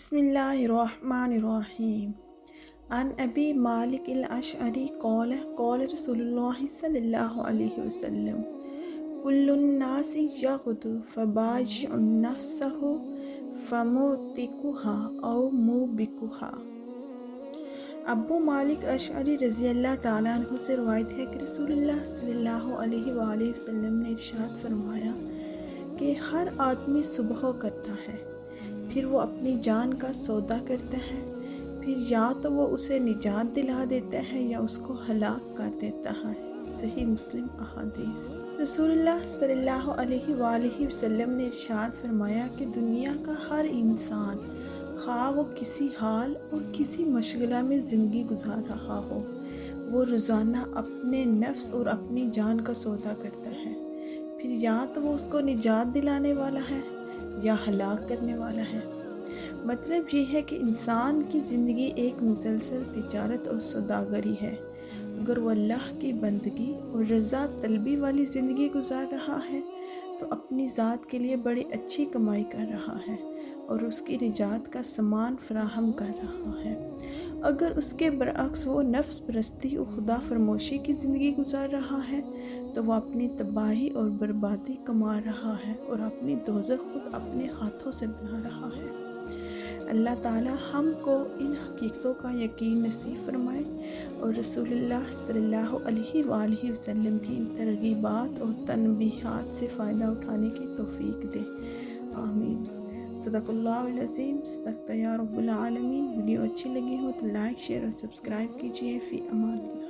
بسم اللہ الرحمن الرحیم عن ابی مالک الاشعری قال قال رسول اللہ صلی اللہ علیہ وسلم کل الناس یغدو فباجع نفسہ فموتکها او موبکها۔ ابو مالک اشعری رضی اللہ تعالیٰ عنہ سے روایت ہے کہ رسول اللہ صلی اللہ علیہ وآلہ وسلم نے ارشاد فرمایا کہ ہر آدمی صبح کرتا ہے، پھر وہ اپنی جان کا سودا کرتا ہے، پھر یا تو وہ اسے نجات دلا دیتا ہے یا اس کو ہلاک کر دیتا ہے۔ صحیح مسلم احادیث۔ رسول اللہ صلی اللہ علیہ وآلہ وسلم نے ارشاد فرمایا کہ دنیا کا ہر انسان خواہ وہ کسی حال اور کسی مشغلہ میں زندگی گزار رہا ہو، وہ روزانہ اپنے نفس اور اپنی جان کا سودا کرتا ہے، پھر یا تو وہ اس کو نجات دلانے والا ہے یا ہلاک کرنے والا ہے۔ مطلب یہ ہے کہ انسان کی زندگی ایک مسلسل تجارت اور سوداگری ہے۔ اگر وہ اللہ کی بندگی اور رضا طلبی والی زندگی گزار رہا ہے تو اپنی ذات کے لیے بڑی اچھی کمائی کر رہا ہے اور اس کی نجات کا سامان فراہم کر رہا ہے۔ اگر اس کے برعکس وہ نفس پرستی اور خدا فرموشی کی زندگی گزار رہا ہے تو وہ اپنی تباہی اور بربادی کما رہا ہے اور اپنی دوزخ خود اپنے ہاتھوں سے بنا رہا ہے۔ اللہ تعالیٰ ہم کو ان حقیقتوں کا یقین نصیب فرمائے اور رسول اللہ صلی اللہ علیہ وآلہ وسلم کی ان ترغیبات اور تنبیہات سے فائدہ اٹھانے کی توفیق دے، آمین۔ صدق اللہ العظیم، صدقت یا رب العالمین۔ ویڈیو اچھی لگی ہو تو لائک، شیئر اور سبسکرائب کیجیے۔ فی امان اللہ۔